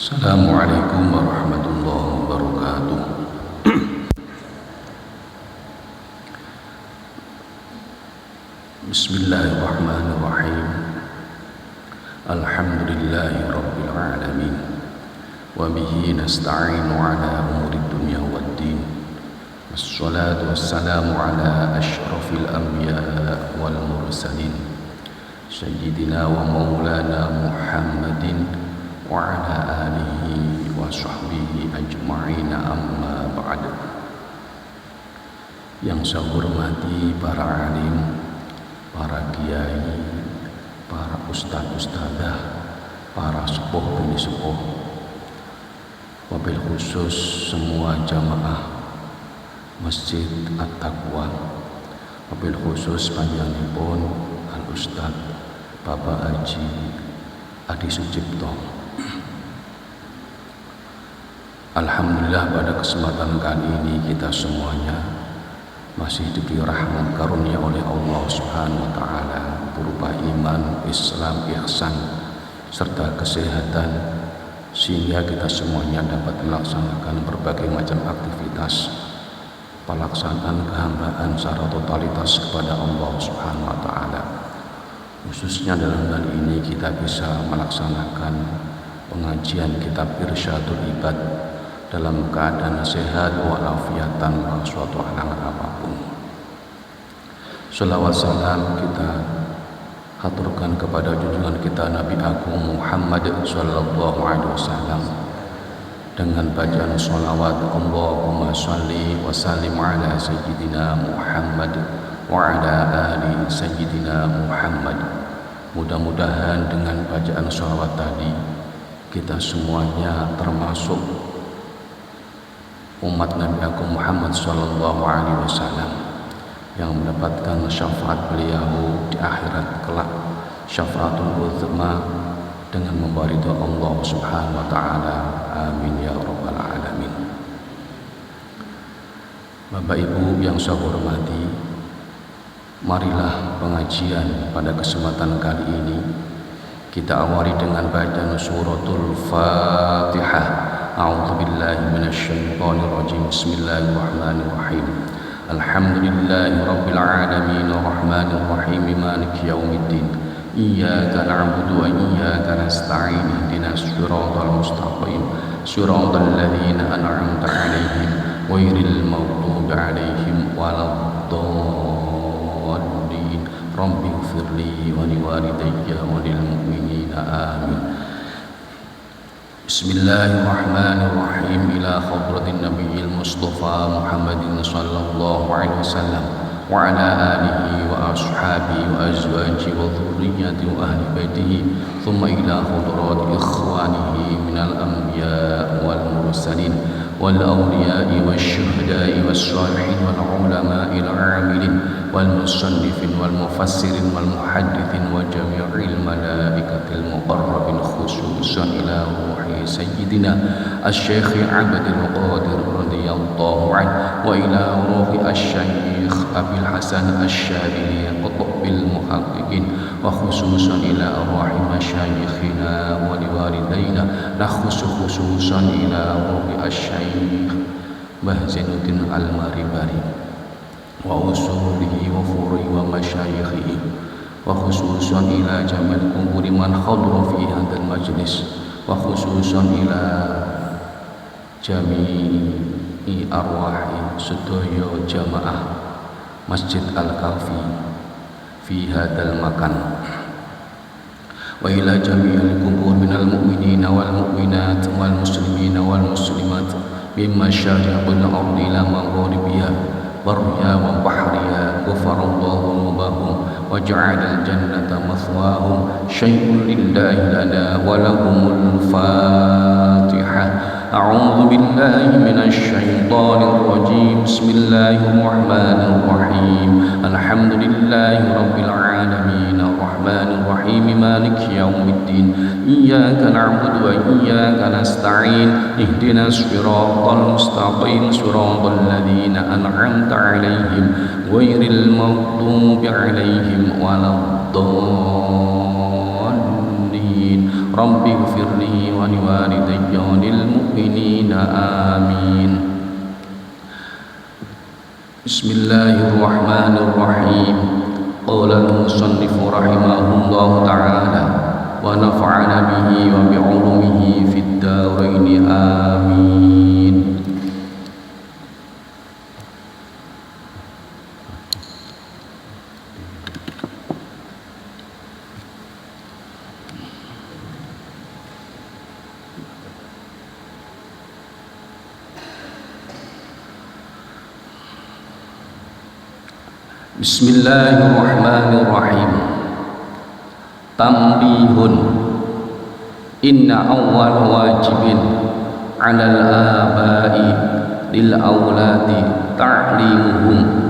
Assalamualaikum warahmatullahi wabarakatuh. Bismillahirrahmanirrahim. Alhamdulillahi rabbil alamin. Wa bihi nasta'inu ala umuri dunya waddin. Wassalatu wassalamu ala asyrafil anbiya wal mursalin Sayyidina wa maulana Muhammadin wa ala alihi wa sahbihi ajma'in, amma ba'd. Yang saya hormati para alim, para kiai, para ustadz-ustadzah, para sepuh bini sepuh, wabil khusus semua jamaah Masjid At-Taqwa, wabil khusus panjenenganipun Al-Ustadz Bapak Haji Adi Sucipto. Alhamdulillah, pada kesempatan kali ini kita semuanya masih diberi rahmat karunia oleh Allah Subhanahu wa taala berupa iman, Islam, ihsan serta kesehatan, sehingga kita semuanya dapat melaksanakan berbagai macam aktivitas pelaksanaan kehambaan secara totalitas kepada Allah Subhanahu wa taala. Khususnya dalam hal ini kita bisa melaksanakan pengajian kitab Irsyadul Ibad dalam keadaan sehat walafiat tanpa suatu halangan apapun. Shalawat salam kita haturkan kepada junjungan kita Nabi Agung Muhammad sallallahu alaihi wasallam dengan bacaan sholawat Allahumma sholli wa sallim ala sayyidina Muhammad wa ala ali sayyidina Muhammad. Mudah-mudahan dengan bacaan sholawat tadi kita semuanya termasuk umat Nabi Agung Muhammad sallallahu alaihi wasallam yang mendapatkan syafaat beliau di akhirat kelak, syafaatul uzma, dengan membawa ridha Allah Subhanahu wa taala. Amin ya rabbal alamin. Bapak Ibu yang saya hormati, marilah pengajian pada kesempatan kali ini kita awali dengan bacaan suratul Fatihah. A'udzu billahi minasyaitonir rajim. Bismillahirrahmanirrahim. Alhamdulillahi rabbil alamin arrahmanir rahim maliki yaumiddin. Iyyaka na'budu wa iyyaka nasta'in. Ihdinas siratal mustaqim. Siratal ladzina an'amta 'alaihim ghairil maghdubi 'alaihim waladdallin. Rabbighfirli wa liwalidayya wa lil mu'minina amin. Bismillahirrahmanirrahim. Ila hadratin nabiyil mustafa Muhammadin sallallahu alaihi wasallam wa ala alihi wa ashabihi wa azwajihi wa dhurriyyatihi wa ahli baitihi, thumma ila hadrat ikhwanihi minal anbiya wal mursalin wal awliya'i wasyuhada'i wassalihin wal ulama'i al-'amilin wal musannifin wal mufassirin wal muhaddithin wa jami'il malaikatil muqarrabin, khususan ila ruhi sayyidina asy-syekh Abdul Qadir radhiyallahu anhu wa ila ruhi asy-syekh Abil Hasan Asy-Syadili qutbil muhaqqiqin, wa khususan ila ruhi masyayikhina wa liwalidayna, la khususan ila ruhi asy-syekh Mbah Zainuddin Al-Maribari wa usulihi wa furi wa masyayikhihi, wa khususan ila jamil kuburi man khadra fi hadzal majlis, wa khususan ila jami'i arwahi sedaya jamaah Masjid Al-Kahfi fi hadzal makan, wa ila jami'il qubur minal mu'minina wal mu'minat wal muslimina wal muslimat mimma syariqil ardi ila maghribiha barriha wa bahriha, ghafarallahu dhunubahum wa ja'alal jannata mathwahum. Syai'un lillahi lana wa lahumul Fatihah. A'udzu billahi minasy syaithanir rajim. Bismillahirrahmanirrahim. Alhamdulillahi rabbil alamin arrahmanir rahim maliki yaumiddin. Iyyaka na'budu wa iyyaka nasta'in. Ihdinas siratal mustaqim, siratal ladzina an'amta 'alaihim ghairil maghdubi 'alaihim waladdallin. Rabbi ighfirli wa liwalidayya wa lil mu'minina amin. Bismillahirrahmanirrahim. Qala al-musannifu rahimahullahu ta'ala wa nafa'ana bihi wa bi'ulumihi fid dharain amin. Bismillahirrahmanirrahim. Tambihun. Inna awwal wajibin 'alal aba'i lil auladi ta'limuhum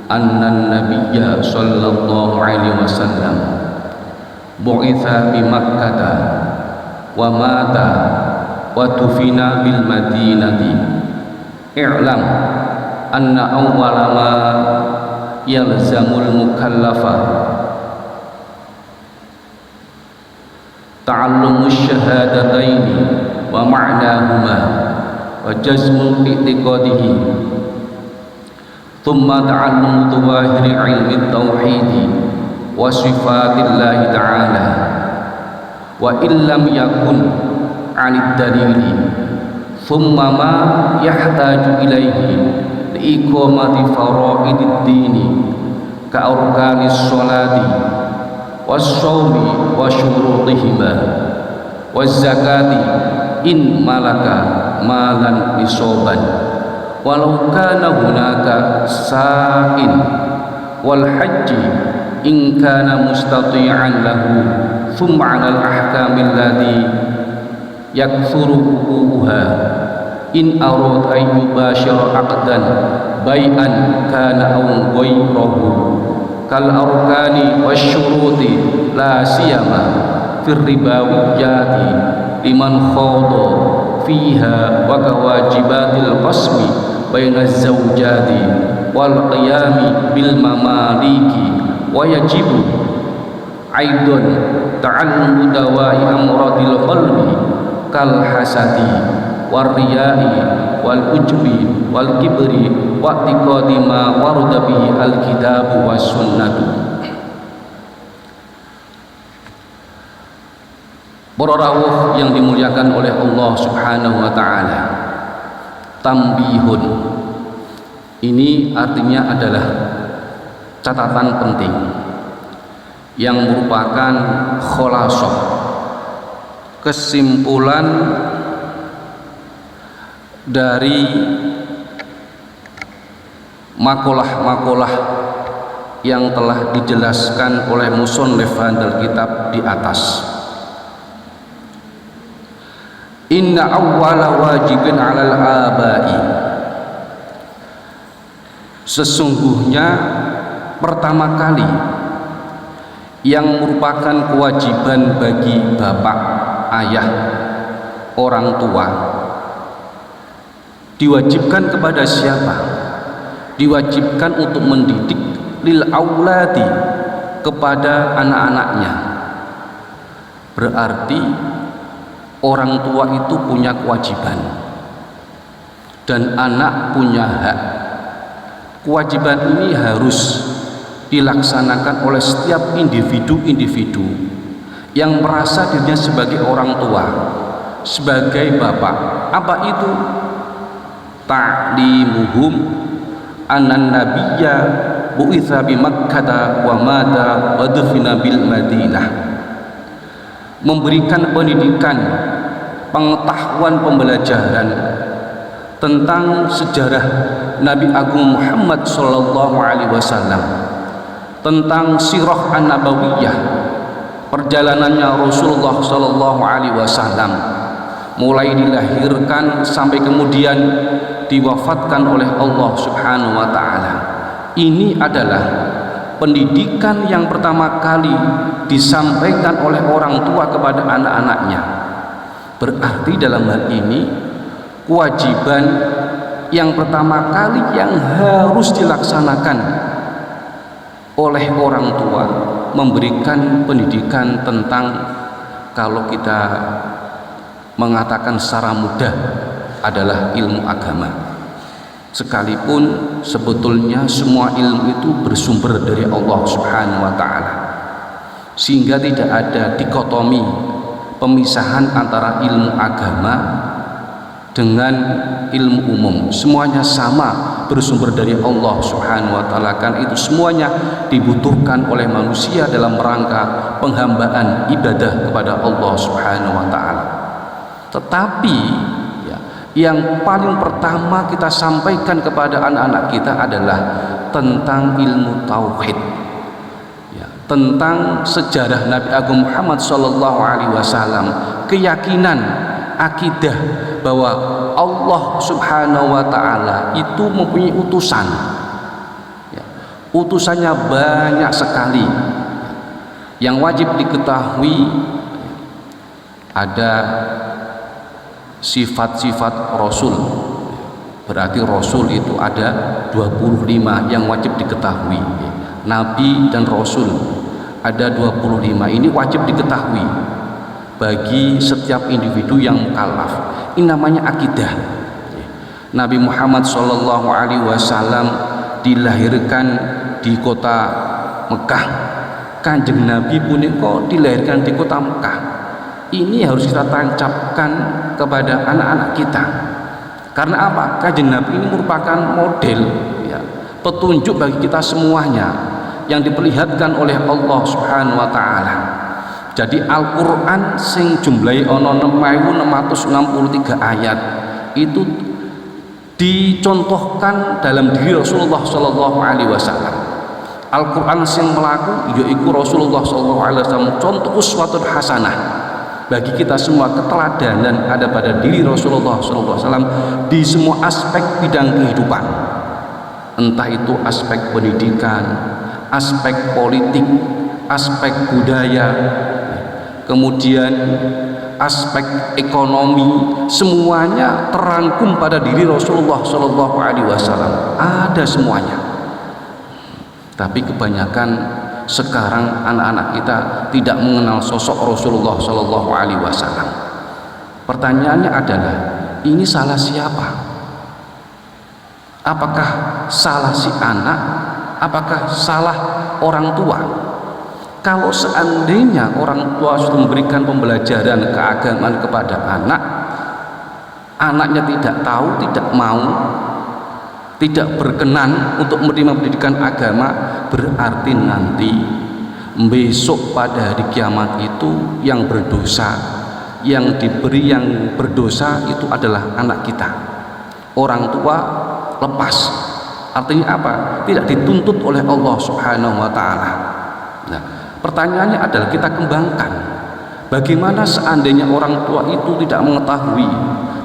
anna an-nabiyya sallallahu alaihi wasallam bu'itha bi Makkah wa mata wa tufina bil Madinati. I'lam anna awwala ma yalzamul mukallafa ta'allumus syahadataini wa ma'nahuma wa jazmul i'tiqadihi thumma ta'allumu dhawahiri ilmi tauhidi wa sifatillahi ta'ala wa illam yakun 'anid dalili thumma ma yahtaju ilaihi liiqamati faraidid dini ka arkanis sholati was-shaumi wa syurutihima waz zakati in malaka malan nisaban walau kana hunaka sa'in wal haji in kana mustati'an lahu thumma 'alal ahkamil ladhi yakthuru uquha in arad ay yubashir aqdan bai'an kana aw ghayrahu kal arkani wasyuruti la siyama fir ribawiyati liman khada fiha wa kawajibatil qasmi bainaz zawjati wal qiyami bil mamaliki wa yajibu aidan ta'allumu dawai amradil qalbi kal hasadi warriyai wal ujbi wal kibri wa tiqadi ma warada bihi al kitabu was sunnatu. Para rawuh yang dimuliakan oleh Allah Subhanahu wa taala, tambihun ini artinya adalah catatan penting yang merupakan khulasah, kesimpulan dari makalah-makalah yang telah dijelaskan oleh musannif hadal kitab di atas. Inna awwala wajibin 'alal aba'i, sesungguhnya pertama kali yang merupakan kewajiban bagi bapak, ayah, orang tua, diwajibkan kepada siapa? Diwajibkan untuk mendidik lil auladi, kepada anak-anaknya. Berarti orang tua itu punya kewajiban dan anak punya hak. Kewajiban ini harus dilaksanakan oleh setiap individu-individu yang merasa dirinya sebagai orang tua, sebagai bapak. Apa itu? Ta'limuhum anan nabiyya bu'itha bi Makkah wa mata wa dufina bil Madinah. Memberikan pendidikan, pengetahuan, pembelajaran tentang sejarah Nabi Agung Muhammad sallallahu alaihi wasallam, tentang sirah an-nabawiyah, perjalanannya Rasulullah sallallahu alaihi wasallam mulai dilahirkan sampai kemudian diwafatkan oleh Allah Subhanahu wa taala. Ini adalah pendidikan yang pertama kali disampaikan oleh orang tua kepada anak-anaknya. Berarti dalam hal ini kewajiban yang pertama kali yang harus dilaksanakan oleh orang tua memberikan pendidikan tentang kalau kita mengatakan secara mudah adalah ilmu agama, sekalipun sebetulnya semua ilmu itu bersumber dari Allah Subhanahu wa Ta'ala, sehingga tidak ada dikotomi, pemisahan antara ilmu agama dengan ilmu umum. Semuanya sama bersumber dari Allah Subhanahu wa Ta'ala, kan itu semuanya dibutuhkan oleh manusia dalam rangka penghambaan ibadah kepada Allah Subhanahu wa Ta'ala. Tetapi ya, yang paling pertama kita sampaikan kepada anak-anak kita adalah tentang ilmu tauhid, ya, tentang sejarah Nabi Agung Muhammad SAW, keyakinan, akidah bahwa Allah Subhanahu wa Ta'ala itu mempunyai utusan, ya, utusannya banyak sekali. Yang wajib diketahui ada sifat-sifat Rasul, berarti Rasul itu ada 25 yang wajib diketahui. Nabi dan Rasul ada 25, ini wajib diketahui bagi setiap individu yang mukallaf. Ini namanya akidah. Nabi Muhammad SAW dilahirkan di kota Mekah. Kanjeng Nabi punika dilahirkan di kota Mekah. Ini harus kita tancapkan kepada anak-anak kita. Karena apa? Kanjeng Nabi ini merupakan model, ya, petunjuk bagi kita semuanya yang diperlihatkan oleh Allah Subhanahu wa Ta'ala. Jadi Al-Quran sing jumlahi ana 6663 ayat itu dicontohkan dalam diri Rasulullah Shallallahu Alaihi Wasallam. Al-Quran sing melaku yaiku Rasulullah Shallallahu Alaihi Wasallam, contoh uswatun hasanah bagi kita semua, keteladanan ada pada diri Rasulullah Shallallahu Alaihi Wasallam di semua aspek bidang kehidupan, entah itu aspek pendidikan, aspek politik, aspek budaya, kemudian aspek ekonomi, semuanya terangkum pada diri Rasulullah Shallallahu Alaihi Wasallam, ada semuanya. Tapi kebanyakan sekarang anak-anak kita tidak mengenal sosok Rasulullah Shallallahu Alaihi Wasallam. Pertanyaannya adalah, ini salah siapa? Apakah salah si anak? Apakah salah orang tua? Kalau seandainya orang tua sudah memberikan pembelajaran keagamaan kepada anak, anaknya tidak tahu, tidak mau, tidak berkenan untuk menerima pendidikan agama, berarti nanti besok pada hari kiamat itu yang berdosa, yang diberi yang berdosa itu adalah anak kita. Orang tua lepas, artinya apa? Tidak dituntut oleh Allah Subhanahu wa Ta'ala. Nah, pertanyaannya adalah kita kembangkan, bagaimana seandainya orang tua itu tidak mengetahui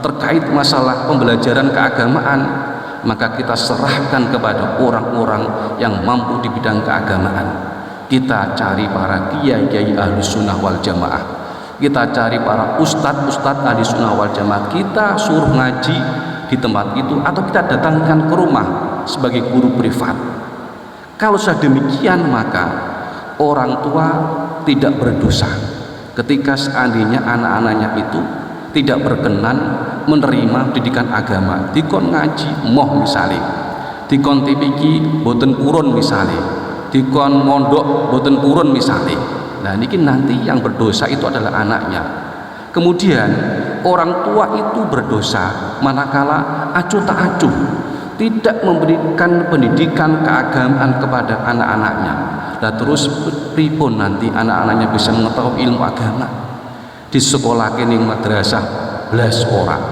terkait masalah pembelajaran keagamaan, maka kita serahkan kepada orang-orang yang mampu di bidang keagamaan. Kita cari para kiai-kiai ahli sunnah wal jamaah, kita cari para ustadz-ustadz ahli sunnah wal jamaah, kita suruh ngaji di tempat itu, atau kita datangkan ke rumah sebagai guru privat. Kalau sudah demikian, maka orang tua tidak berdosa ketika seandainya anak-anaknya itu tidak berkenan menerima pendidikan agama, dikon ngaji moh misalnya, dikon tipiki boten purun misalnya, dikon mondok boten purun misalnya. Nah, ini nanti yang berdosa itu adalah anaknya. Kemudian orang tua itu berdosa manakala acuh tak acuh tidak memberikan pendidikan keagamaan kepada anak-anaknya. Nah, terus pripun nanti anak-anaknya bisa mengetahui ilmu agama? Di sekolah kini madrasah belas orang,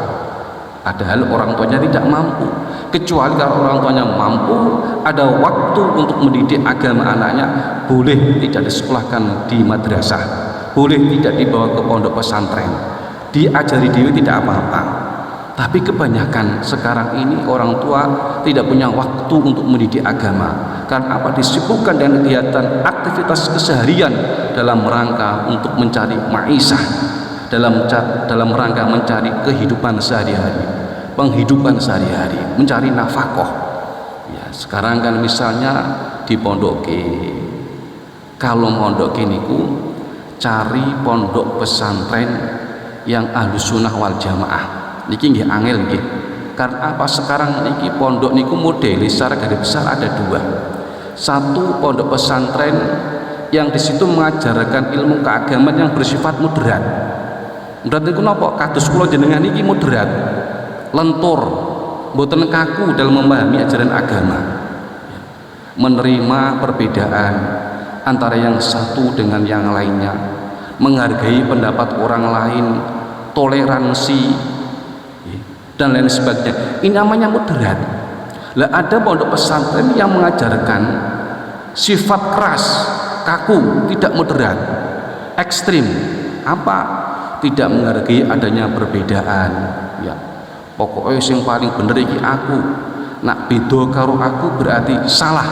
padahal orang tuanya tidak mampu. Kecuali kalau orang tuanya mampu, ada waktu untuk mendidik agama anaknya, boleh tidak disekolahkan di madrasah, boleh tidak dibawa ke pondok pesantren, diajari dewi, tidak apa-apa. Tapi kebanyakan sekarang ini orang tua tidak punya waktu untuk mendidik agama. Karena apa? Disibukkan dengan kegiatan aktivitas keseharian dalam rangka untuk mencari maisah, dalam rangka mencari kehidupan sehari-hari, penghidupan sehari-hari, mencari nafkah. Ya, sekarang kan misalnya di pondok, kalau pondok niku cari pondok pesantren yang Ahlus Sunnah wal Jamaah niki nggih angel nggih. Karena apa? Sekarang niki pondok niku model secara garis besar ada dua. Satu, pondok pesantren yang di situ mengajarkan ilmu keagamaan yang bersifat moderat. Moderat niku napa? Kados kula jenengan niki moderat, lentur, mboten kaku dalam memahami ajaran agama. Menerima perbedaan antara yang satu dengan yang lainnya, menghargai pendapat orang lain, toleransi dan lain sebagainya. Ini namanya moderat. Lah ada pondok pesantren yang mengajarkan sifat keras, kaku, tidak moderat, ekstrim. Apa? Tidak menghargai adanya perbedaan. Ya, pokoknya yang paling bener iki aku. Nak beda karo aku berarti salah,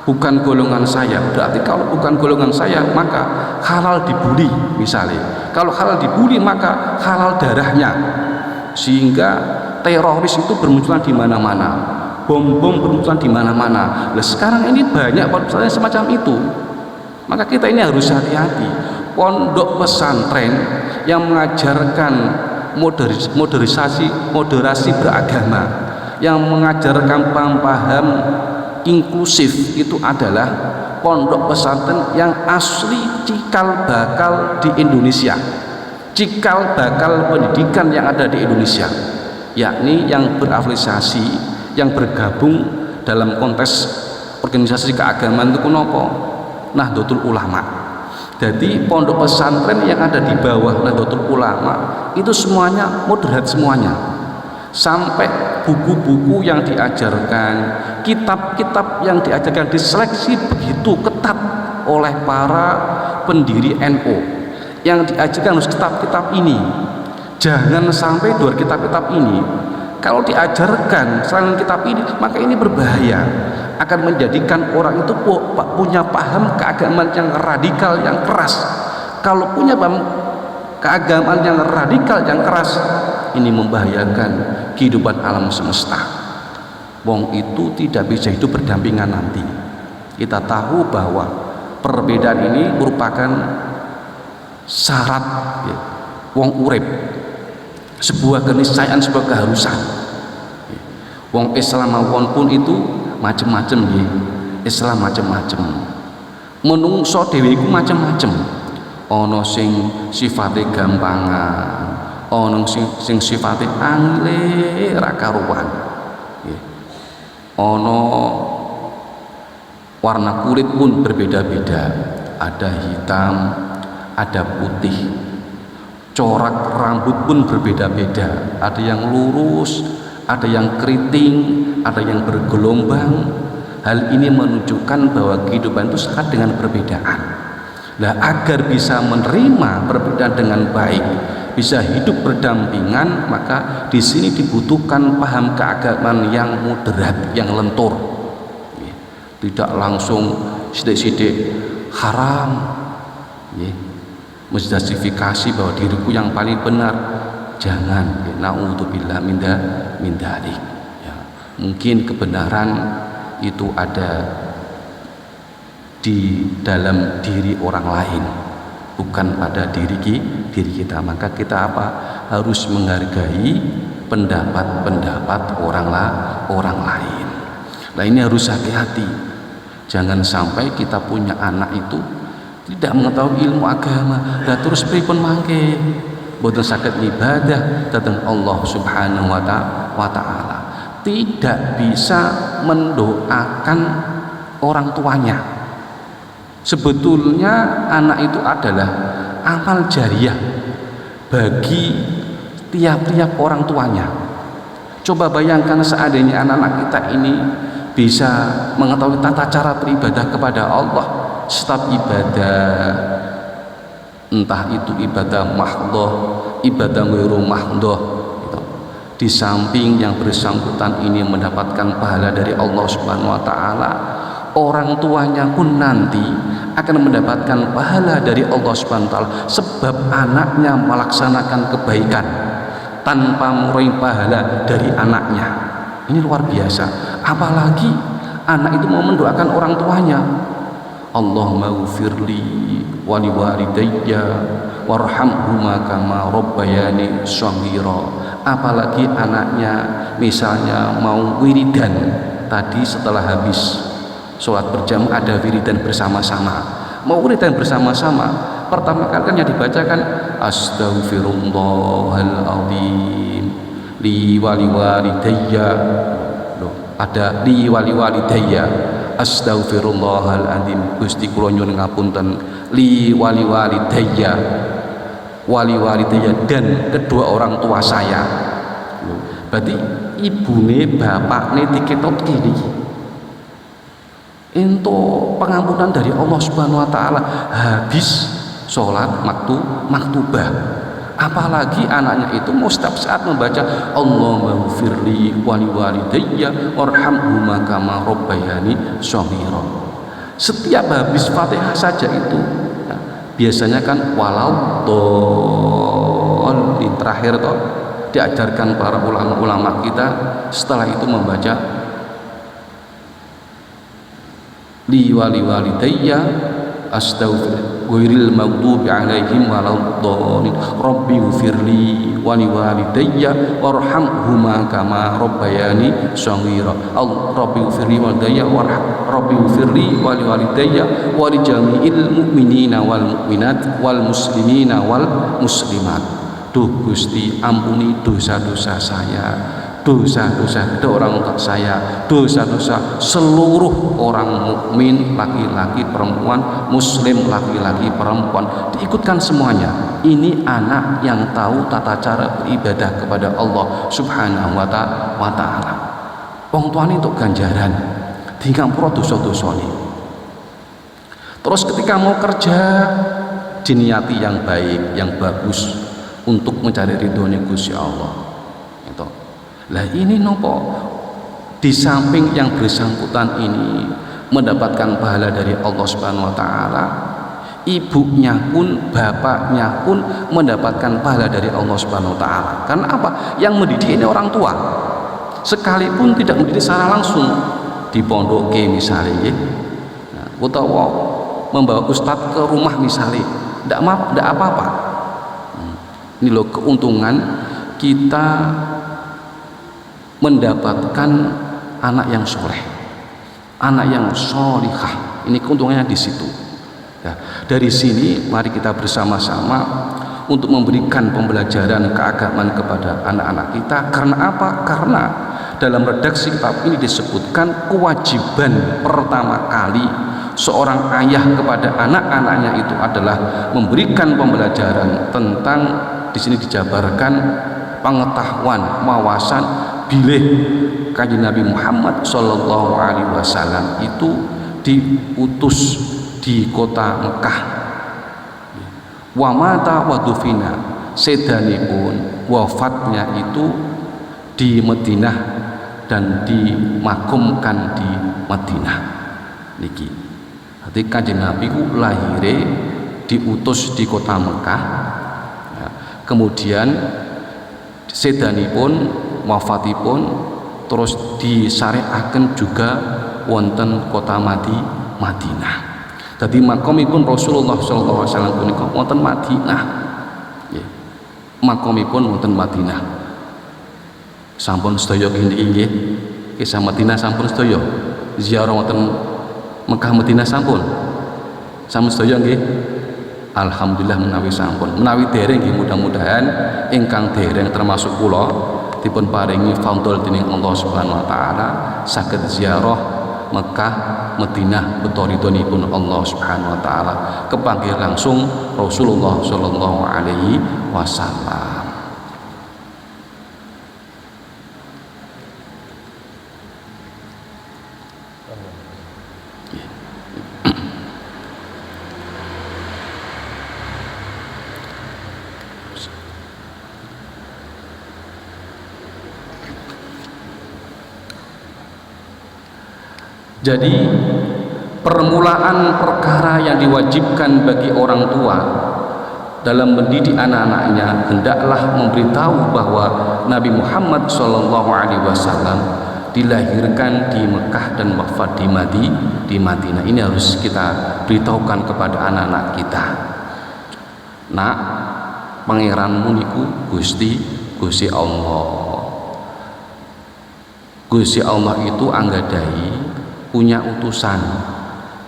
bukan golongan saya. Berarti kalau bukan golongan saya maka halal dibuli misalnya. Kalau halal dibuli maka halal darahnya. Sehingga teroris itu bermunculan di mana-mana, bom-bom bermunculan di mana-mana. Nah, sekarang ini banyak misalnya semacam itu. Maka kita ini harus hati-hati. Pondok pesantren yang mengajarkan moderasi beragama, yang mengajarkan paham-paham inklusif, itu adalah pondok pesantren yang asli cikal bakal di Indonesia, cikal bakal pendidikan yang ada di Indonesia, yakni yang berafiliasi, yang bergabung dalam konteks organisasi keagamaan itu kenapa? Nahdlatul Ulama. Jadi pondok pesantren yang ada di bawah Nahdlatul Ulama itu semuanya moderat semuanya. Sampai buku-buku yang diajarkan, kitab-kitab yang diajarkan diseleksi begitu ketat oleh para pendiri NU. Yang diajarkan harus kitab-kitab ini, jangan sampai luar kitab-kitab ini. Kalau diajarkan selain kitab ini, maka ini berbahaya, akan menjadikan orang itu punya paham keagamaan yang radikal, yang keras. Kalau punya paham keagamaan yang radikal, yang keras, ini membahayakan kehidupan alam semesta. Wong itu tidak bisa hidup berdampingan nanti. Kita tahu bahwa perbedaan ini merupakan syarat ya, wong urip, sebuah keniscayaan, sebuah keharusan. Wong Islam mawon pun itu macam-macam ya. Islam macam-macam. Menungso dhewe iku macam-macam. Ana sing sifate gampangan, ana sing sifate angele ra karuan. Ana warna kulit pun berbeda-beda. Ada hitam, ada putih. Corak rambut pun berbeda-beda. Ada yang lurus, ada yang keriting, ada yang bergelombang. Hal ini menunjukkan bahwa kehidupan itu sangat dengan perbedaan. Nah, agar bisa menerima perbedaan dengan baik, bisa hidup berdampingan, maka di sini dibutuhkan paham keagamaan yang moderat, yang lentur. Tidak langsung sidik-sidik haram, menjustifikasi bahwa diriku yang paling benar. Jangan, naudzubillah min dzalik. Mungkin kebenaran itu ada di dalam diri orang lain, bukan pada diri kita. Maka kita harus menghargai pendapat orang lain. Nah, ini harus hati-hati. Jangan sampai kita punya anak itu tidak mengetahui ilmu agama, dan terus pripun mangke boten saged ibadah dhateng Allah Subhanahu wa taala. Tidak bisa mendoakan orang tuanya. Sebetulnya anak itu adalah amal jariah bagi tiap-tiap orang tuanya. Coba bayangkan seandainya anak-anak kita ini bisa mengetahui tata cara beribadah kepada Allah. Setiap ibadah, entah itu ibadah mahdhah, ibadah ghairu mahdhah, di samping yang bersangkutan ini mendapatkan pahala dari Allah Subhanahu wa taala, orang tuanya pun nanti akan mendapatkan pahala dari Allah Subhanahu wa taala sebab anaknya melaksanakan kebaikan tanpa meraih pahala dari anaknya. Ini luar biasa. Apalagi anak itu mau mendoakan orang tuanya. Allahumma ghfirli wa liwalidayya warhamhuma kama rabbayani shaghira. Apalagi anaknya misalnya mau wiridan, tadi setelah habis sholat berjamaah ada wiridan bersama-sama, mau wiridan bersama-sama, pertama kali kan yang dibacakan astaghfirullahaladzim li waliwalidayya. Loh, ada li waliwalidayya, astaghfirullahaladzim Gusti kula nyuwun ngapunten, li waliwalidayya, waliwalidayya dan kedua orang tua saya. Loh, berarti ibune bapakne diketot kini untuk pengampunan dari Allah Subhanahu wa taala habis sholat maktubah. Apalagi anaknya itu mau setiap saat membaca Allahumma ghfirli wa liwalidayya warhamhuma kama rabbayani shaghira. Setiap habis Fatihah saja itu ya, biasanya kan walau dhalin terakhir toh diajarkan para ulama kita setelah itu membaca li waliwalidayya astaghfiril maghdubi alaihim waladdallin rabbi ighfirli wa liwalidayya warhamhuma kama rabbayani shaghira. Rabbi ighfirli walidayya rabbi ighfirli wa liwalidayya wa lijami'il mu'minina wal mu'minat wal muslimina wal muslimat. Duh Gusti, ampuni dosa-dosa saya, dosa-dosa kedua orang tua saya, dosa-dosa seluruh orang mukmin laki-laki perempuan, muslim laki-laki perempuan, diikutkan semuanya. Ini anak yang tahu tata cara beribadah kepada Allah Subhanahu wa taala. Wong tuane untuk ganjaran dingampura dosa-dosa ini. Terus ketika mau kerja diniati yang baik, yang bagus untuk mencari ridhonya Gusti Allah. Itu. Lah ini nopo di samping yang bersangkutan ini mendapatkan pahala dari Allah Subhanahu wa taala, ibunya pun bapaknya pun mendapatkan pahala dari Allah Subhanahu wa taala. Karena apa? Yang mendidik ini orang tua. Sekalipun tidak mendidik secara langsung di pondok misalnya, nah, utawa membawa ustadz ke rumah misalnya, tidak apa-apa. Ini loh keuntungan kita mendapatkan anak yang soleh, anak yang solihah. Ini keuntungannya di situ. Ya, dari sini mari kita bersama-sama untuk memberikan pembelajaran keagamaan kepada anak-anak kita. Karena apa? Karena dalam redaksi kitab ini disebutkan kewajiban pertama kali seorang ayah kepada anak-anaknya itu adalah memberikan pembelajaran tentang, di sini dijabarkan pengetahuan, wawasan bilih Kanjeng Nabi Muhammad sallallahu alaihi wasallam itu diutus di kota Mekah. Wa mata wa dufina, sedanipun wafatnya itu di Madinah dan dimakamkan di Madinah niki. Berarti Kanjeng Nabi ku lahire diutus di kota Mekah. Ya, kemudian sedanipun wafatipun terus disyariatkan juga wonten kota Madinah. Jadi makomipun Rasulullah sallallahu alaihi wasallam punika wonten Madinah. Nggih. Makomipun wonten Madinah. Sampun sedaya nggih. Kisah Madinah sampun sedaya. Ziarah wonten Mekah Madinah sampun. Sampun sedaya nggih. Alhamdulillah menawi sampun. Menawi dereng nggih mudah-mudahan ingkang dereng termasuk kula dipun paringi fadhol dening Allah Subhanahu wa taala saged ziarah Mekah Madinah betoridonipun Allah Subhanahu wa taala kepanggih langsung Rasulullah sallallahu alaihi wasallam. Jadi permulaan perkara yang diwajibkan bagi orang tua dalam mendidik anak-anaknya hendaklah memberitahu bahwa Nabi Muhammad SAW dilahirkan di Mekah dan wafat di Madinah. Ini harus kita beritahukan kepada anak-anak kita. Nak, pangeranmu niku Gusti Allah. Gusti Allah itu anggadhahi punya utusan.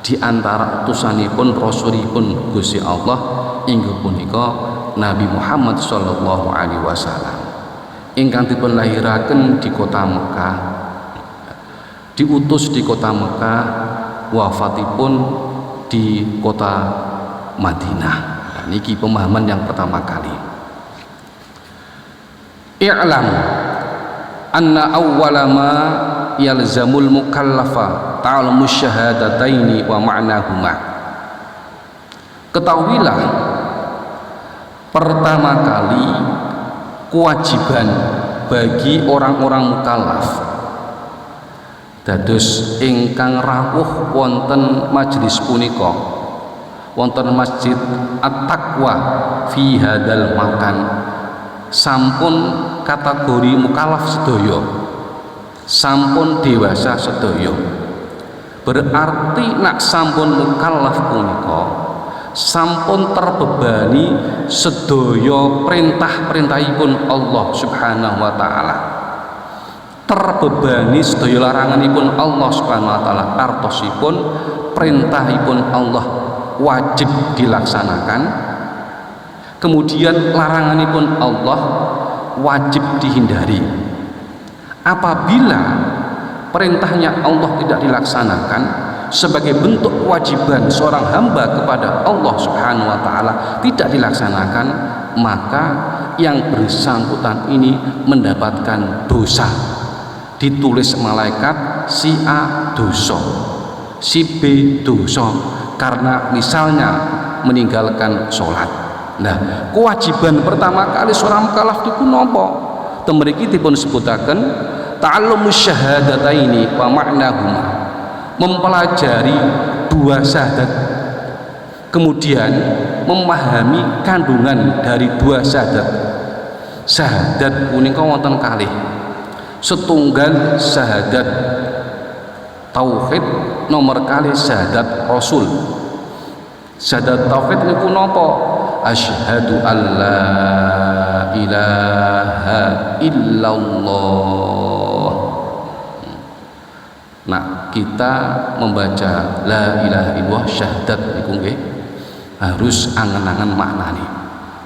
Di antara utusanipun rasulipun Gusti Allah inggih punika Nabi Muhammad sallallahu alaihi wasallam ingkang dipun lahiraken di kota Mekah, diutus di kota Mekah, wafatipun di kota Madinah. Nah, niki pemahaman yang pertama kali. I'lam anna awwala ma yalzamul mukallafa ta'allumus syahadataini wa ma'nahuma. Ketahuilah, pertama kali kewajiban bagi orang-orang mukallaf dados ingkang rawuh wonten majelis punika, wonten Masjid At-Taqwa fi hadal makan, sampun kategori mukallaf sedaya, sampun dewasa sedaya. Berarti nak sampun mukallaf punika sampun terbebani sedaya perintah-perintahipun Allah Subhanahu wa taala, terbebani sedaya laranganipun Allah Subhanahu wa taala, artosipun perintahipun Allah wajib dilaksanakan, kemudian laranganipun Allah wajib dihindari. Apabila perintahnya Allah tidak dilaksanakan sebagai bentuk kewajiban seorang hamba kepada Allah Subhanahu wa taala tidak dilaksanakan, maka yang bersangkutan ini mendapatkan dosa. Ditulis malaikat si A dosa, si B dosa karena misalnya meninggalkan sholat. Nah, kewajiban pertama kali seorang mukallaf itu napa? Temriki dipun sebutaken ta'allumus syahadataini wa ma'nahuma, mempelajari dua syahadat, kemudian memahami kandungan dari dua syahadat. Syahadat punika wonten kalih, setunggal syahadat tauhid, nomor kalih syahadat rasul. Syahadat tauhid niku napa? Asyhadu alla ilaha illallah. Nah, kita membaca la ilaha illallah syahadat niku nggih harus angen-angen maknane.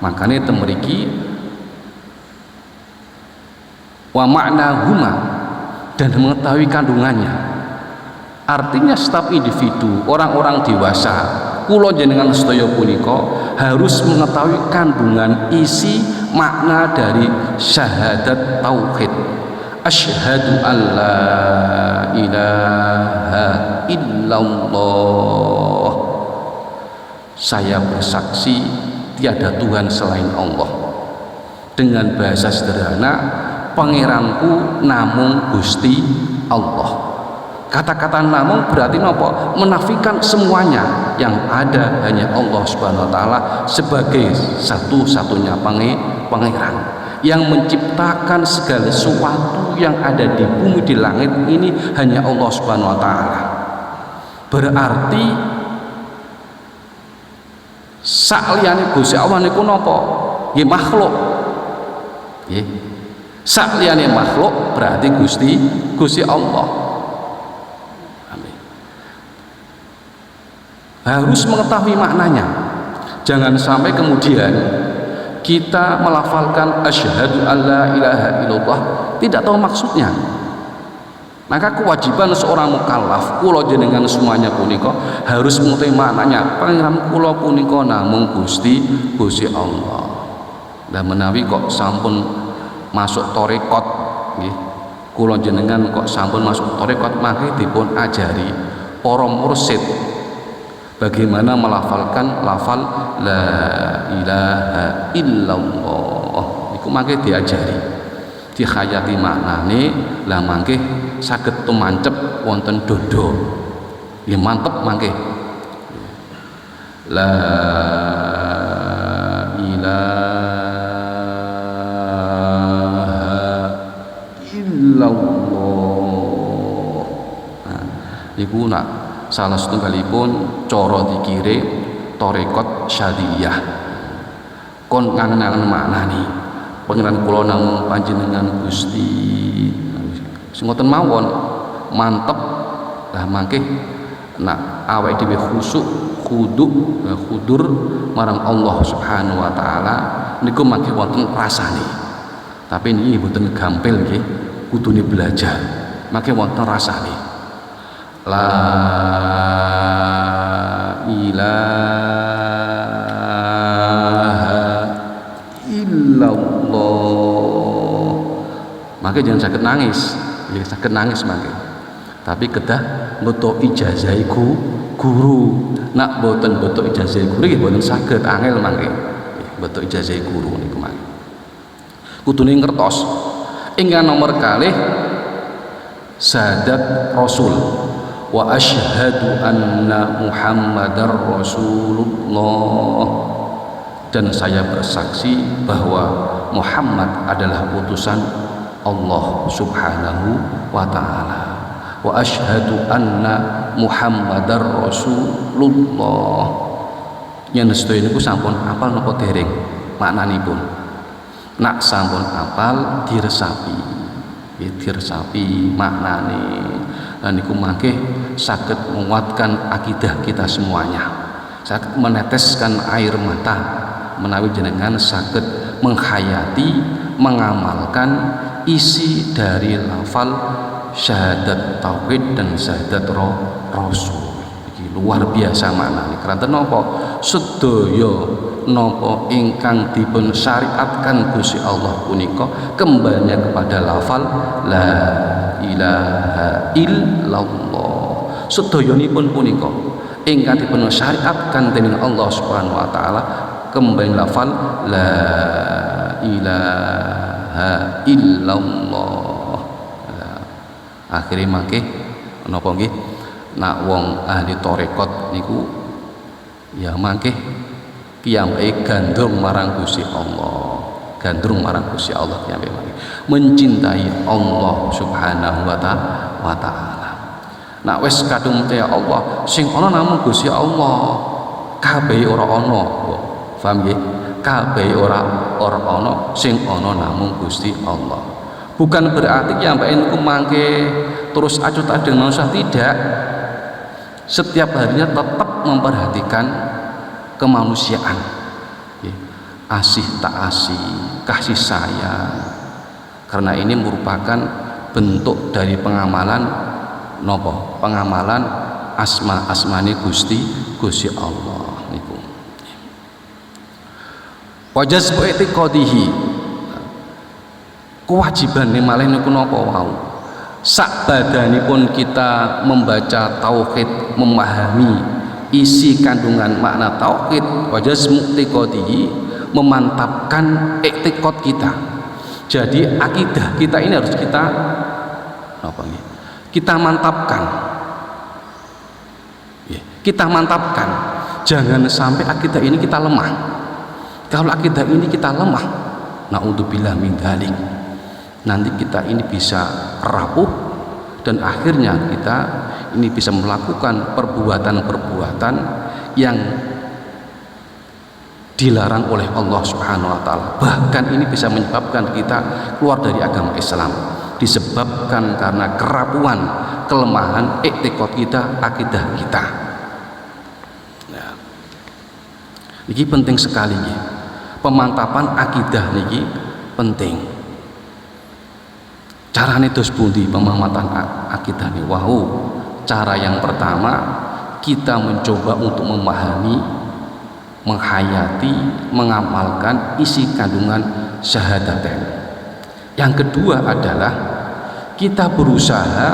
Makane temriki wa ma'nahuma, dan mengetahui kandungannya. Artinya setiap individu, orang-orang dewasa, kula jenengan sedaya punika harus mengetahui kandungan isi makna dari syahadat tauhid. Asyhadu alla ilaha illallah, saya bersaksi tiada Tuhan selain Allah. Dengan bahasa sederhana, pangeranku namung Gusti Allah. Kata-kata namung berarti nopo? Menafikan semuanya, yang ada hanya Allah Subhanahu wa taala sebagai satu-satunya pangeran yang menciptakan segala sesuatu yang ada di bumi di langit ini, hanya Allah Subhanahu wa taala. Berarti sakliyane Gusti Allah niku napa? Nggih makhluk. Nggih. Sakliyane makhluk berarti Gusti Allah. Harus mengetahui maknanya. Jangan sampai kemudian kita melafalkan asyhadu alla ilaha illallah tidak tahu maksudnya. Maka kewajiban seorang mukallaf, kula jenengan semuanya punika harus mengetahui maknanya. Pangeran kula punika namung Gusti Allah. Dan menawi kok sampun masuk tarekat nggih, kula jenengan kok sampun masuk tarekat, maka dipun ajari para mursyid bagaimana melafalkan lafal la ilaha illallah. Iku mangke diajari, dihayati maknane, lah mangke saged tumancep wonten dodo. Ya mantep mangke. La ilaha illallah. niku nak salah setunggalipun cara dikire tarekat syadiyah kon ngangen-angen maknani pangeran kula namung panjenengan Gusti sing ngoten mawon mantep lah mangke nak awake dhewe khusuk khudur marang Allah Subhanahu wa taala niku mangke wonten rasane tapi niki mboten gampil nggih kudune belajar mangke wonten rasane la ilaha illallah mangke jangan sakit nangis ya sakit nangis mangke tapi kedah beto ijazahku guru nak boten beto ijazah guru nggih boten saged angel mangke beto ijazah guru niku mangke kudune ngertos ingkang nomor kalih syahadat rasul wa asyhadu anna muhammadar rasulullah dan saya bersaksi bahwa Muhammad adalah utusan Allah Subhanahu wa taala wa asyhadu anna muhammadar rasulullah yen sedaya niku sampun apal napa dereng maknanipun nak sampun apal diresapi maknane dan niku mangke saged menguatkan akidah kita semuanya saged meneteskan air mata menawi jenengan saged menghayati mengamalkan isi dari lafal syahadat tauhid dan syahadat rasul iki luar biasa maknane keranten napa sedaya napa ingkang dipun syariatkan Gusti Allah punika kembalinya kepada lafal la ilaha illallah sedayanipun punika ingkang dipun syariatkan dening Allah Subhanahu wa taala kembali lafal la ilaha illallah akhirnya mangke napa nggih nak wong ahli tarekat niku ya mangke kiyambake gandrung marang Gusti Allah kiyambake mangke mencintai Allah Subhanahu wa taala nak wis kadung ya Allah sing ana namung Gusti Allah kabeh ora ana paham nggih kabeh ora ana sing ana namung Gusti Allah bukan berarti yang mbak niku mangke terus acuh tak dengan manusia tidak setiap harinya tetap memperhatikan kemanusiaan asih tak asih kasih sayang karena ini merupakan bentuk dari pengamalan nopo pengamalan asmani Gusti Allah niku wajaz i'tiqadihi kewajiban malih niku napa wau sak badanipun kita membaca tauhid memahami isi kandungan makna tauhid wajaz mu'tiqadihi memantapkan i'tiqad kita jadi akidah kita ini harus kita apa nih kita mantapkan jangan sampai akidah ini kita lemah kalau akidah ini kita lemah naudzubillah min dzalik nanti kita ini bisa rapuh dan akhirnya kita ini bisa melakukan perbuatan-perbuatan yang dilarang oleh Allah Subhanahu wa taala bahkan ini bisa menyebabkan kita keluar dari agama Islam disebabkan karena kerapuhan kelemahan i'tiqad kita akidah kita nah, ini penting sekali pemantapan akidah ini penting carane dos pundi pemamatan akidah ini wow cara yang pertama kita mencoba untuk memahami menghayati mengamalkan isi kandungan syahadatain yang kedua adalah kita berusaha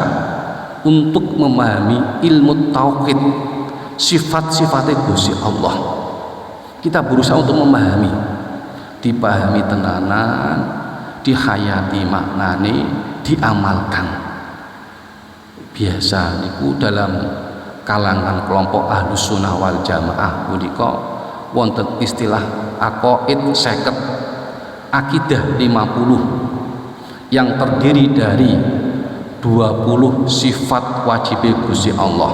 untuk memahami ilmu tauhid sifat-sifatnya Gusti Allah kita berusaha untuk memahami dipahami tenanan dihayati maknane diamalkan biasa niku dalam kalangan kelompok ahlus sunnah wal jamaah punika wonten istilah aqaid 50 akidah 50 yang terdiri dari 20 sifat wajib Gusti Allah.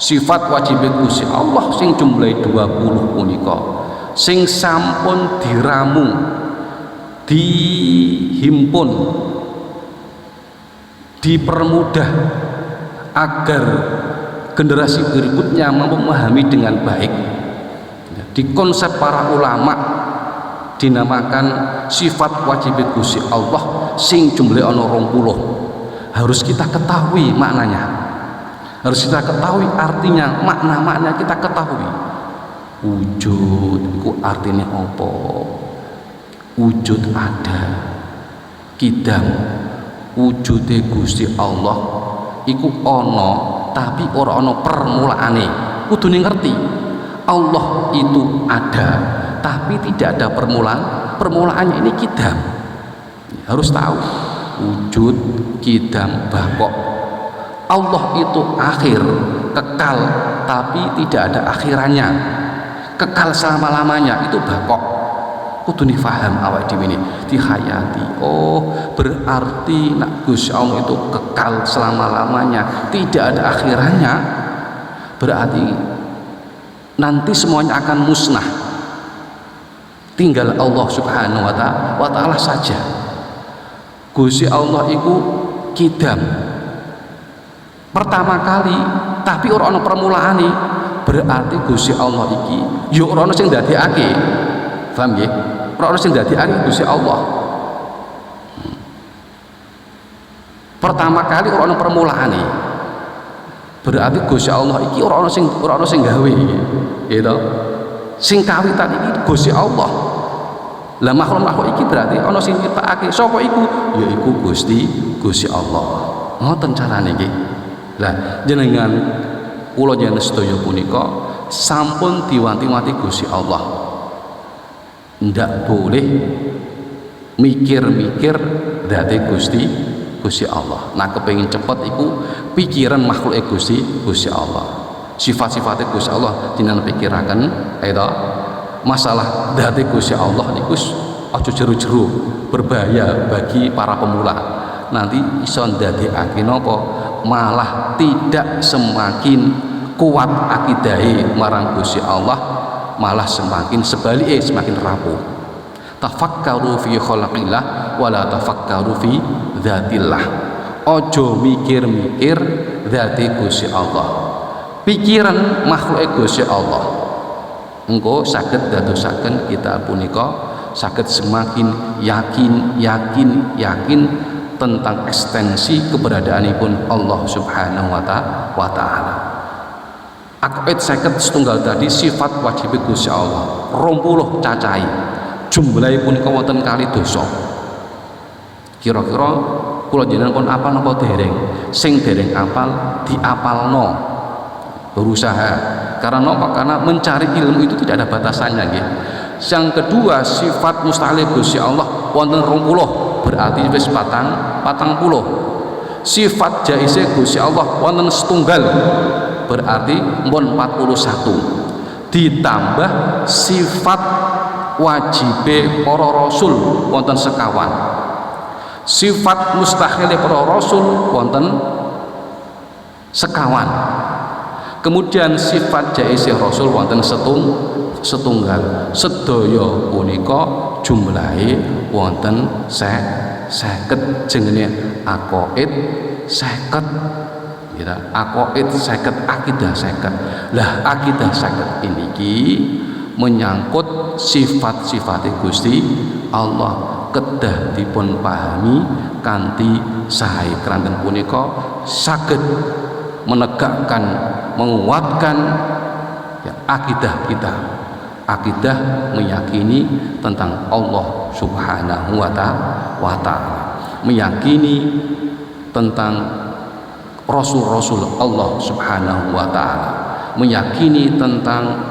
Sifat wajib Gusti Allah sing jumlahe 20 punika sing sampun diramu, dihimpun, dipermudah agar generasi berikutnya mampu memahami dengan baik. Di konsep para ulama dinamakan sifat wajib Gusti Allah sing jumlahe ana 20. Harus kita ketahui maknanya, harus kita ketahui artinya, makna kita ketahui. Wujud itu artinya apa? Wujud ada, kidam, wujude Gusti Allah iku ana tapi ora ana permulaane. Kudune ngerti Allah itu ada tapi tidak ada permulaannya, ini kidam. Harus tahu wujud, kidam, bakok. Allah itu akhir, kekal tapi tidak ada akhirannya, kekal selama-lamanya, itu bakok. Kudu difaham awak dhewe ini, dihayati. Oh, berarti nak Gusti Allah itu kekal selama-lamanya, tidak ada akhirannya. Berarti nanti semuanya akan musnah. Tinggal Allah Subhanahu wa ta'ala saja. Gusti Allah itu kidam pertama kali tapi ora ana permulaane, berarti Gusti Allah iki ya ora ana sing ndadekake. Paham nggih? Ora ana sing ndadekake Gusti Allah. Pertama kali ora ana permulaane, berarti Gusti Allah iki ora ana sing gawe, gitu. Sing kawitan iki Gusti Allah. Lah makhluk iki berarti ana sing nyiptakake. Sapa iku? Yaiku Gusti Allah. Ngoten carane nggih. Lah jenengan kula jenengan sedaya punika sampun diwanti-wanti Gusti Allah. Ndak boleh mikir-mikir dadi Gusti Allah. Nah kepengin cepet iku pikiran makhluk Gusti Allah. Sifat-sifate Gusti Allah jenengan pikiraken eta. Masalah dadi Gusti Allah niku aja jeru-jeru, berbahaya bagi para pemula. Nanti iso ndadekake napa? Malah tidak semakin kuat akidahe marang Gusti Allah, malah semakin sebaliknya semakin rapuh. Tafakkaru fi khalqillah wala tafakkaru fi dzatillah. Ojo mikir-mikir dzati Gusti Allah, pikiran makhluk Gusti Allah. Engko saged dadosaken kita punika saged semakin yakin tentang ekstensi keberadaanipun Allah Subhanahu wa ta'ala. Akid 50 setunggal tadi sifat wajib Gusti Allah 20 cacahe, jumlahe punika wonten kali dosa. Kira-kira kula jenengan pun apal napa dereng? Sing dereng apal diapalno, berusaha. Karena apa? Karena mencari ilmu itu tidak ada batasannya nggih. Yang kedua, sifat mustahil Gusti Allah wonten 20, berarti wis 40. Sifat jaize Gusti Allah wonten setunggal, berarti pun 41. Ditambah sifat wajibe para rasul wonten sekawan. Sifat mustahil para rasul wonten sekawan. Kemudian sifat jaize rasul wonten setunggal. Sedaya punika jumlahe wonten 50, jenenge aqaid 50. Ya, aqaid 50, akidah 50. Lah akidah 50 ini menyangkut sifat-sifat Gusti Allah kedah dipun pahami kanthi sae keranten punika saged menegakkan, menguatkan ya, akidah kita. Akidah meyakini tentang Allah Subhanahu wa ta'ala, meyakini tentang Rasul-Rasul Allah Subhanahu wa ta'ala, meyakini tentang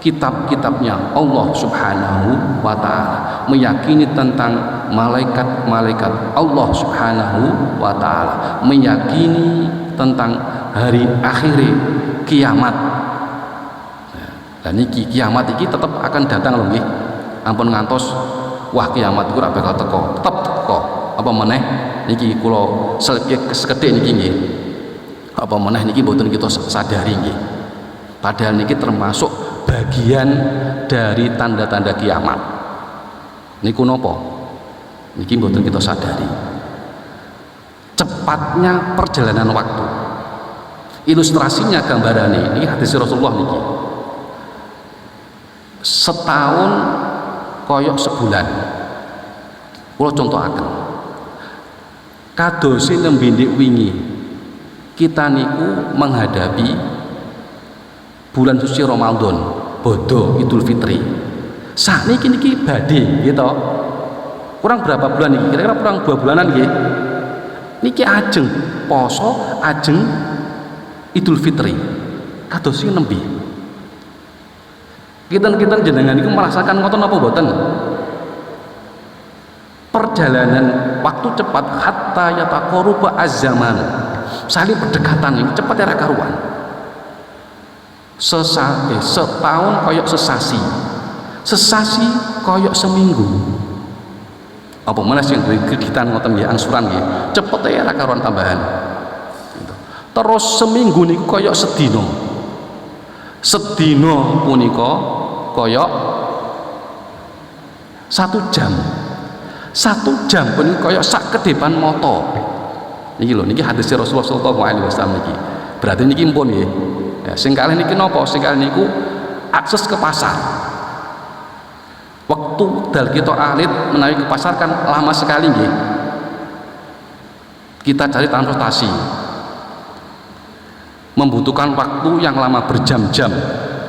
kitab-kitabnya Allah Subhanahu wa ta'ala, meyakini tentang malaikat-malaikat Allah Subhanahu wa ta'ala, meyakini tentang hari akhir kiamat. Dan ini kiamat ini tetap akan datang loh nggih. Ampun ngantos wah kiamat iku ora bakal teko, tetep teko. Apa meneh niki kula sekedhik niki nggih apa meneh niki mboten kita sadari nggih, padahal niki termasuk bagian dari tanda-tanda kiamat niku napa niki mboten kita sadari. Cepatnya perjalanan waktu, ilustrasinya gambarannya ini hadis Rasulullah niki, setahun koyok sebulan. Kula contohaken kadose nembe ndik wingi kita niku menghadapi bulan suci Ramadan bodho Idul Fitri. Sakniki niki badhe gitu. Kurang berapa bulan niki? Kira-kira kurang 2 bulanan nggih. Niki ajeng poso, ajeng Idul Fitri. Kados sing nembe. Kita jenengan niku merasakan ngoten napa mboten? Perjalanan waktu cepat hatta yataqaruba az-zaman. Saling berdekatan ini cepat ya karuan. Setahun koyok sesasi. Sesasi koyok seminggu. Apa mana sih yang kreditan ngoten nggih angsuran nggih. Cepet ya karuan tambahan. Terus seminggu niku koyok sedina. Sedina punika koyok 1 jam. 1 jam pun koyok sak kedepan moto. Niki lho, niki hadis Rasulullah sallallahu alaihi wasallam niki. Berarti niki mpun nggih. Ya, sing kalih niki napa? Sing kalih niku akses ke pasar. Waktu dal kita alit menawi ke pasar kan lama sekali nggih. Kita cari transportasi. Membutuhkan waktu yang lama berjam-jam.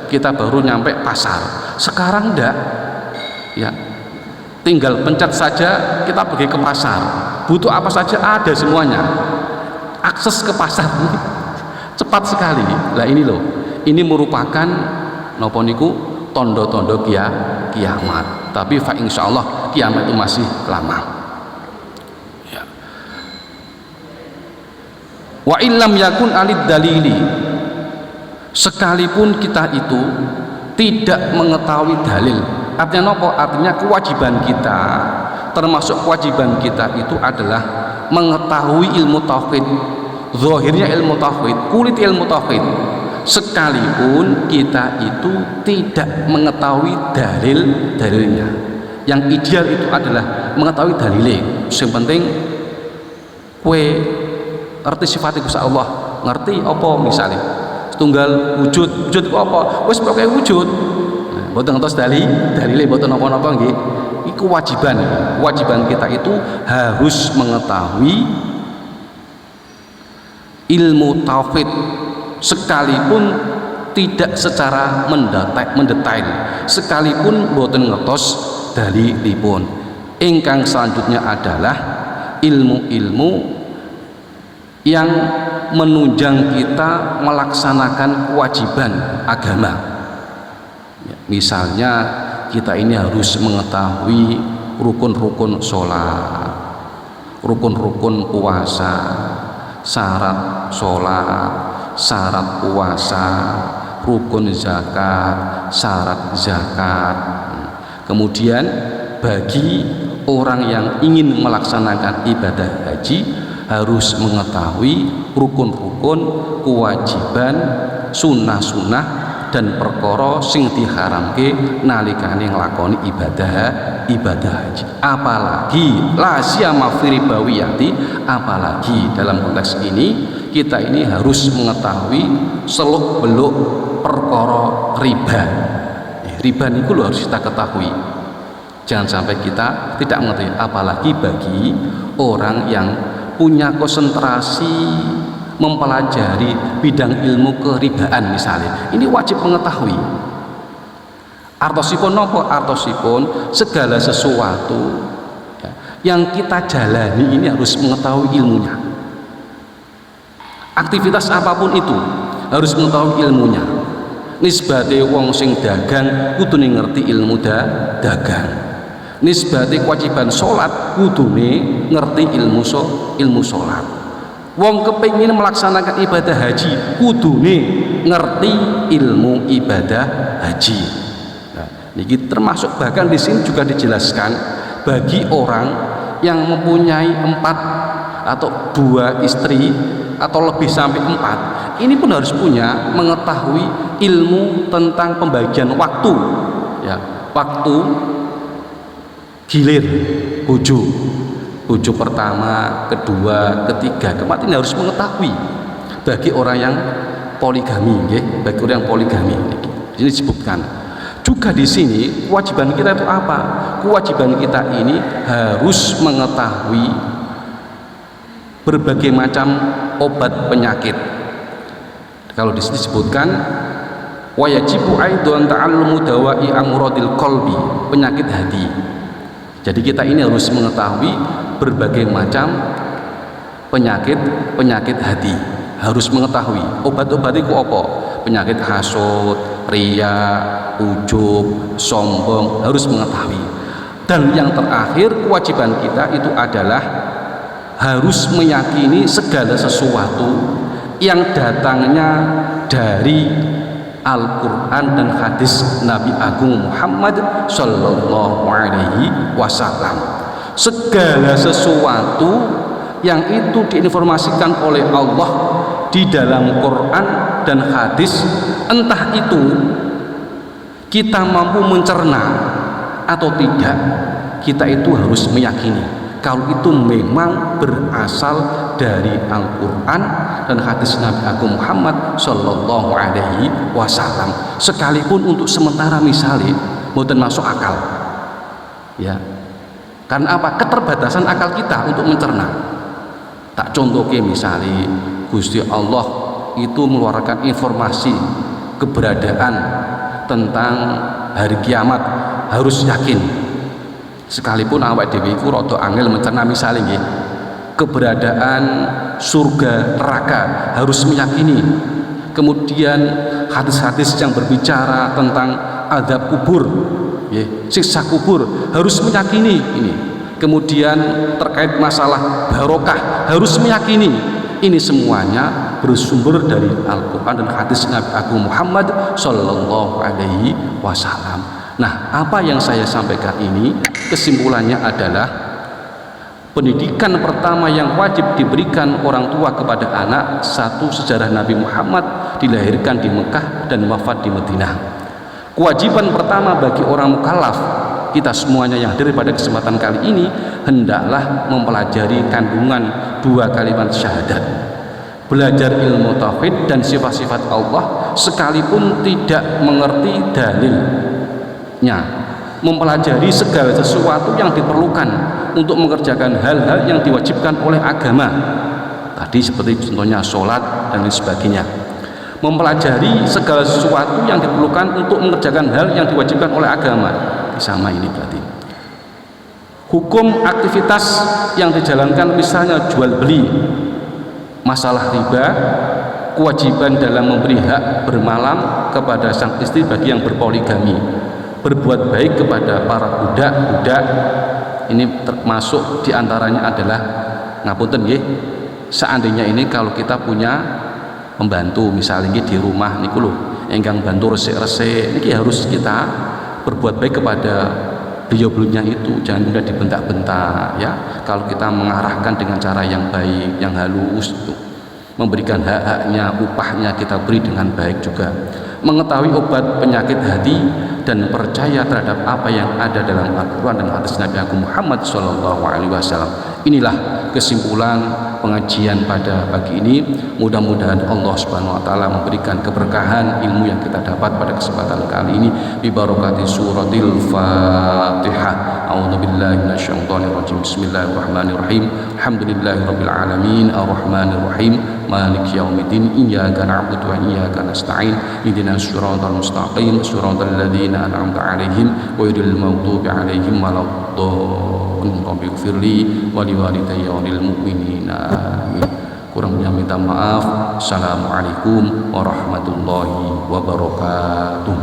Kita baru nyampe pasar. Sekarang ndak. Ya, tinggal pencet saja kita pergi ke pasar, butuh apa saja ada semuanya, akses ke pasar ini cepat sekali. Lah ini loh, ini merupakan napa niku tondo-tondo kiamat, tapi fa insyaallah kiamat itu masih lama ya. Wa illam yakun alid dalili, sekalipun kita itu tidak mengetahui dalil. Artinya apa? Artinya kewajiban kita, termasuk kewajiban kita itu adalah mengetahui ilmu tauhid. Zahirnya ilmu tauhid, kulit ilmu tauhid. Sekalipun kita itu tidak mengetahui dalilnya. Yang ideal itu adalah mengetahui dalilnya. Yang penting kue ngerti sifat Gusti Allah, ngerti apa misalnya setunggal wujud apa? Wis pokoke wujud. Mboten ngertos dalile mboten napa-napa nggih. Iku kewajiban kita itu harus mengetahui ilmu tauhid sekalipun tidak secara mendetail, sekalipun mboten ngertos dalilipun. Ingkang selanjutnya adalah ilmu-ilmu yang menunjang kita melaksanakan kewajiban agama. Misalnya kita ini harus mengetahui rukun-rukun sholat, rukun-rukun puasa, syarat sholat, syarat puasa, rukun zakat, syarat zakat. Kemudian bagi orang yang ingin melaksanakan ibadah haji harus mengetahui rukun-rukun, kewajiban, sunnah-sunnah dan perkara sing diharamke nalikane nglakoni ibadah haji. Apalagi la siyama fi ribawiyati, apalagi dalam konteks ini kita ini harus mengetahui seluk-beluk perkara riba. Riba niku lho harus kita ketahui. Jangan sampai kita tidak mengetahui, apalagi bagi orang yang punya konsentrasi mempelajari bidang ilmu keribaan misalnya, ini wajib mengetahui. Artosipun nopo? Artosipun segala sesuatu ya, yang kita jalani ini harus mengetahui ilmunya. Aktivitas apapun itu harus mengetahui ilmunya. Nisbate wong sing dagang kudune ngerti ilmu dagang. Nisbate kewajiban sholat kudune ngerti ilmu sholat. Wong kepingin melaksanakan ibadah haji kudune ngerti ilmu ibadah haji. Nah, ini termasuk bahkan di sini juga dijelaskan bagi orang yang mempunyai 4 atau 2 istri atau lebih sampai 4, ini pun harus punya mengetahui ilmu tentang pembagian waktu, ya, waktu gilir bojo pertama, kedua, ketiga, keempat, ini harus mengetahui bagi orang yang poligami, bagi orang yang poligami. Ini disebutkan juga di sini kewajiban kita itu apa? Kewajiban kita ini harus mengetahui berbagai macam obat penyakit. Kalau di sini disebutkan wa yajibu aidan ta'allumu dawa'i amradil qalbi, penyakit hati. Jadi kita ini harus mengetahui berbagai macam penyakit hati, harus mengetahui obat-obat itu apa, penyakit hasud, riya, ujub, sombong, harus mengetahui. Dan yang terakhir kewajiban kita itu adalah harus meyakini segala sesuatu yang datangnya dari Al-Quran dan hadis Nabi Agung Muhammad Sallallahu Alaihi Wasallam. Segala sesuatu yang itu diinformasikan oleh Allah di dalam Quran dan hadis, entah itu kita mampu mencerna atau tidak, kita itu harus meyakini kalau itu memang berasal dari Al-Quran dan hadis Nabi Agung Muhammad Sallallahu Alaihi Wasallam, sekalipun untuk sementara misalnya bukan masuk akal, ya, karena apa? Keterbatasan akal kita untuk mencerna. Tak contohnya misalnya Gusti Allah itu mengeluarkan informasi keberadaan tentang hari kiamat, harus yakin. Sekalipun awak dhewe iku rada angel mencerna misalnya nggih, keberadaan surga neraka harus meyakini. Kemudian hadis-hadis yang berbicara tentang azab kubur, siksa kubur, harus meyakini ini. Kemudian terkait masalah barokah harus meyakini. Ini semuanya bersumber dari Al-Quran dan hadis Nabi Agung Muhammad Sallallahu Alaihi Wasallam. Nah, apa yang saya sampaikan ini kesimpulannya adalah pendidikan pertama yang wajib diberikan orang tua kepada anak, satu, sejarah Nabi Muhammad dilahirkan di Mekah dan wafat di Madinah. Kewajiban pertama bagi orang mukallaf, kita semuanya yang hadir pada kesempatan kali ini, hendaklah mempelajari kandungan 2 kalimat syahadat, belajar ilmu tauhid dan sifat-sifat Allah sekalipun tidak mengerti dalilnya, mempelajari segala sesuatu yang diperlukan untuk mengerjakan hal-hal yang diwajibkan oleh agama, tadi seperti contohnya sholat dan lain sebagainya. Mempelajari segala sesuatu yang diperlukan untuk mengerjakan hal yang diwajibkan oleh agama, sama ini berarti hukum aktivitas yang dijalankan, misalnya jual beli, masalah riba, kewajiban dalam memberi hak bermalam kepada sang istri bagi yang berpoligami, berbuat baik kepada para budak-budak, ini termasuk diantaranya adalah ngapunten nggih, seandainya ini kalau kita punya pembantu misalnya di rumah niku lho, enggang bantu resik-resik niki harus kita berbuat baik kepada beliau-beliaunya itu, jangan mudah dibentak-bentak, ya. Kalau kita mengarahkan dengan cara yang baik, yang halus, memberikan hak-haknya, upahnya kita beri dengan baik juga. Mengetahui obat penyakit hati dan percaya terhadap apa yang ada dalam Al-Quran dan hadis Nabi Agung Muhammad SAW. Inilah kesimpulan pengajian pada pagi ini. Mudah-mudahan Allah Subhanahu wa taala memberikan keberkahan ilmu yang kita dapat pada kesempatan kali ini bi barakati suratil Fatihah. A'udzubillahi minasyaitonirrajim. Bismillahirrahmanirrahim. Alhamdulillahirabbil alamin arrahmanirrahim maliki yaumiddin iyyaka na'budu wa iyyaka nasta'in ihdinas siratal mustaqim siratal ladzina an'amta 'alaihim ghairil maghdubi 'alaihim waladdallin. Rabbighfirli wa liwalidayya wa lil mu'minina. Kurangnya minta maaf. Assalamualaikum warahmatullahi wabarakatuh.